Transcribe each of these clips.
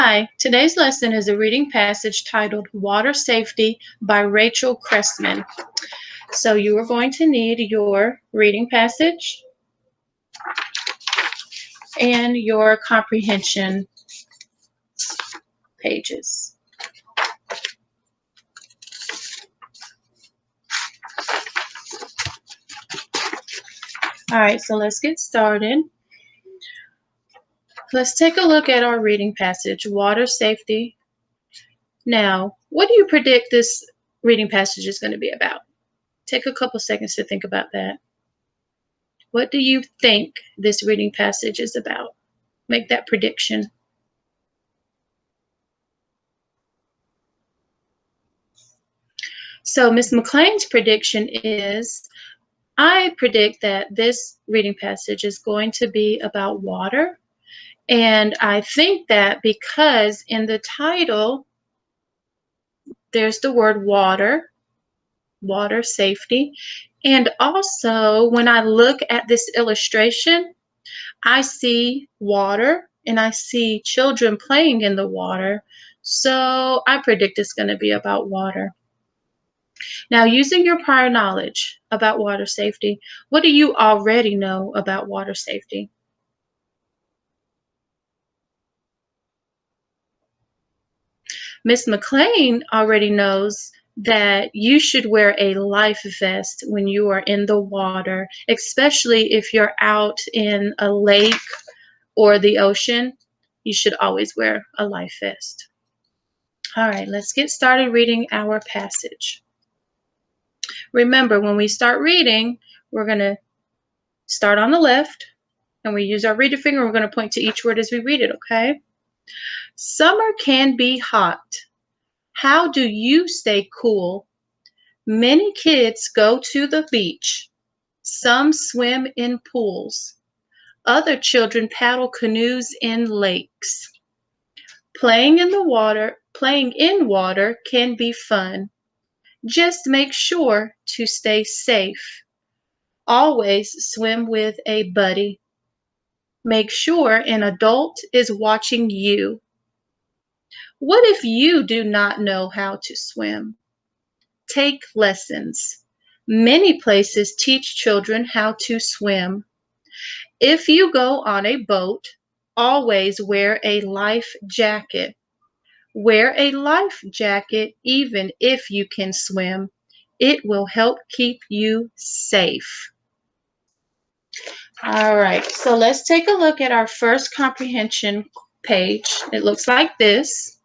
Hi, today's lesson is a reading passage titled Water Safety by Rachel Cressman. So you are going to need your reading passage and your comprehension pages. All right, so let's get started. Let's take a look at our reading passage, Water Safety. Now, what do you predict this reading passage is going to be about? Take a couple seconds to think about that. What do you think this reading passage is about? Make that prediction. So Miss McLean's prediction is, I predict that this reading passage is going to be about water. And I think that because in the title, there's the word water, water safety. And also when I look at this illustration, I see water and I see children playing in the water. So I predict it's going to be about water. Now, using your prior knowledge about water safety, what do you already know about water safety? Miss McLean already knows that you should wear a life vest when you are in the water, especially if you're out in a lake or the ocean. You should always wear a life vest. All right, let's get started reading our passage. Remember, when we start reading, we're going to start on the left, and we use our reader finger. We're going to point to each word as we read it, okay? Summer can be hot. How do you stay cool? Many kids go to the beach. Some swim in pools. Other children paddle canoes in lakes. Playing in water can be fun. Just make sure to stay safe. Always swim with a buddy. Make sure an adult is watching you. What if you do not know how to swim? Take lessons. Many places teach children how to swim. If you go on a boat, always wear a life jacket. Wear a life jacket even if you can swim. It will help keep you safe. All right, so let's take a look at our first comprehension page. It looks like this.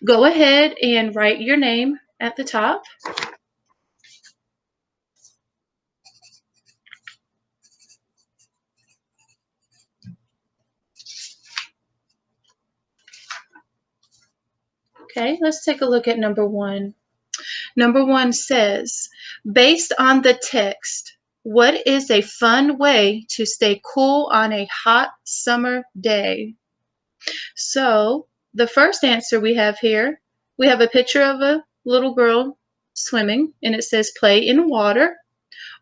Go ahead and write your name at the top. Okay, let's take a look at number one. Number one says, based on the text, what is a fun way to stay cool on a hot summer day? So the first answer we have here, we have a picture of a little girl swimming and it says play in water,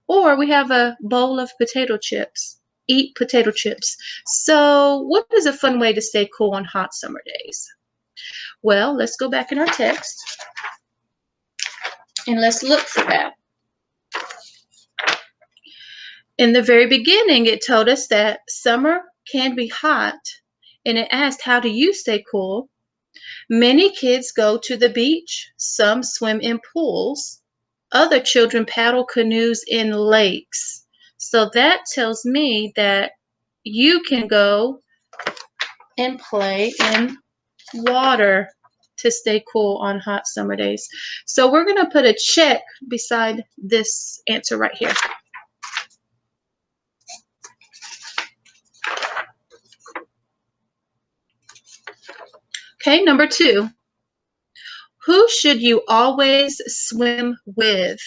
or we have a bowl of potato chips, eat potato chips. So what is a fun way to stay cool on hot summer days? Well, let's go back in our text and let's look for that. In the very beginning, it told us that summer can be hot, and it asked, how do you stay cool? Many kids go to the beach. Some swim in pools. Other children paddle canoes in lakes. So that tells me that you can go and play in water to stay cool on hot summer days. So we're going to put a check beside this answer right here. Okay, number two. Who should you always swim with?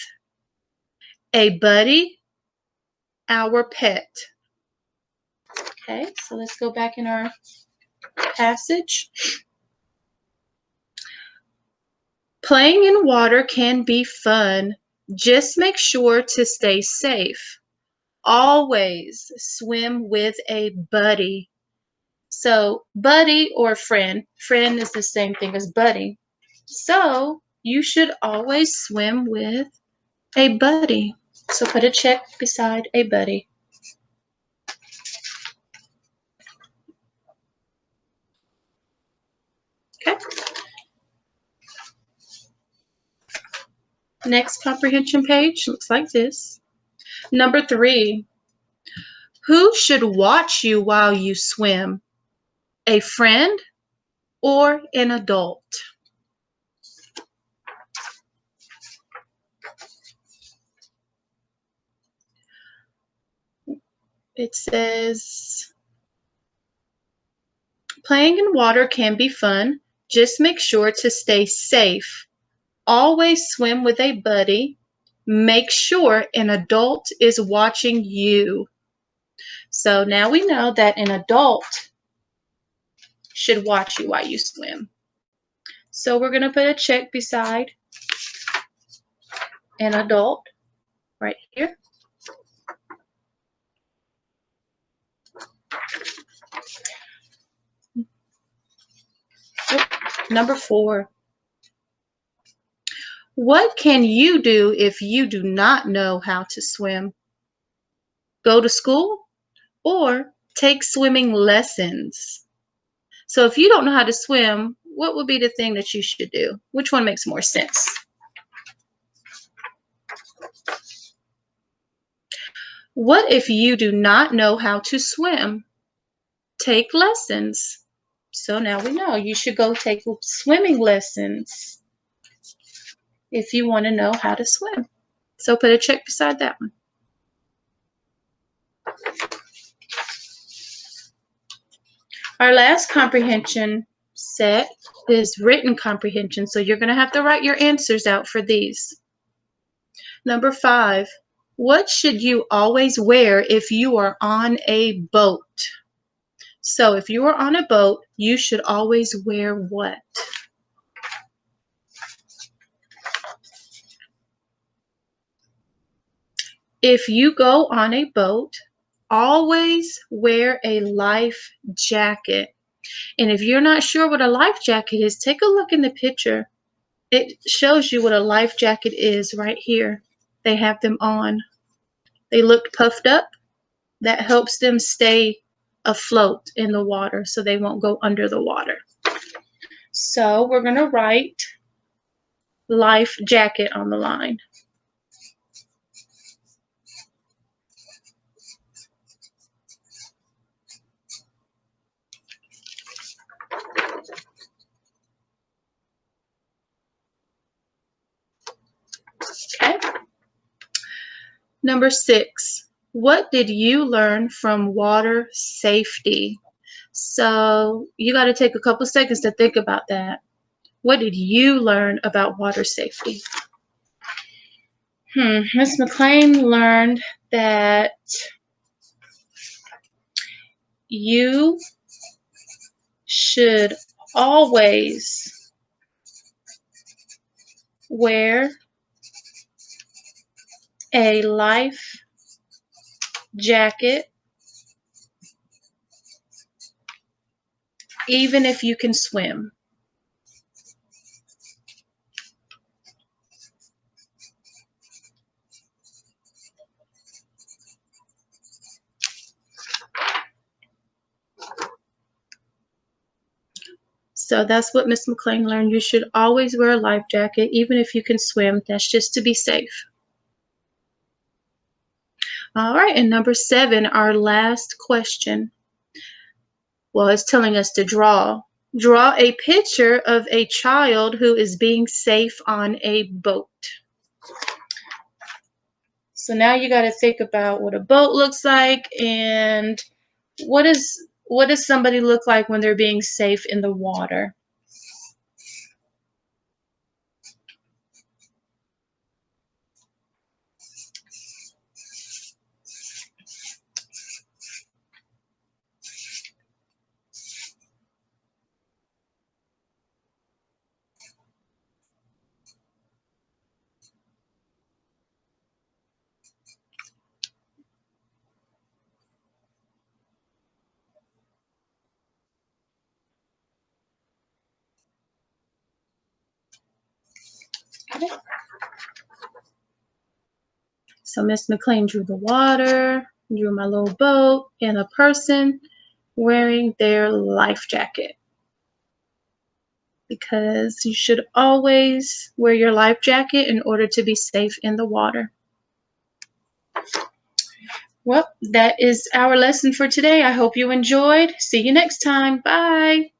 A buddy, our pet. Okay, so let's go back in our passage. Playing in water can be fun. Just make sure to stay safe. Always swim with a buddy. So, buddy or friend, friend is the same thing as buddy. So, you should always swim with a buddy. So, put a check beside a buddy. Okay. Next comprehension page looks like this. Number 3, who should watch you while you swim? A friend or an adult? It says, playing in water can be fun. Just make sure to stay safe. Always swim with a buddy. Make sure an adult is watching you. So now we know that an adult should watch you while you swim. So we're going to put a check beside an adult right here. Number 4. What can you do if you do not know how to swim? Go to school or take swimming lessons? So if you don't know how to swim, what would be the thing that you should do? Which one makes more sense? What if you do not know how to swim? Take lessons. So now we know you should go take swimming lessons if you want to know how to swim. So put a check beside that one. Our last comprehension set is written comprehension, so you're going to have to write your answers out for these. Number 5, what should you always wear if you are on a boat? So if you are on a boat, you should always wear what? If you go on a boat, always wear a life jacket. And if you're not sure what a life jacket is, take a look in the picture. It shows you what a life jacket is right here. They have them on. They look puffed up. That helps them stay afloat in the water so they won't go under the water. So we're going to write life jacket on the line. Okay. Number 6, what did you learn from water safety? So you got to take a couple seconds to think about that. What did you learn about water safety? Miss McLean learned that you should always wear a life jacket even if you can swim. So that's what Miss McLean learned. You should always wear a life jacket even if you can swim. That's just to be safe. All right, and number 7, our last question. Well, it's telling us to draw. Draw a picture of a child who is being safe on a boat. So now you got to think about what a boat looks like and what does somebody look like when they're being safe in the water? Okay. So Miss McLean drew the water, drew my little boat, and a person wearing their life jacket, because you should always wear your life jacket in order to be safe in the water. Well, that is our lesson for today. I hope you enjoyed. See you next time. Bye.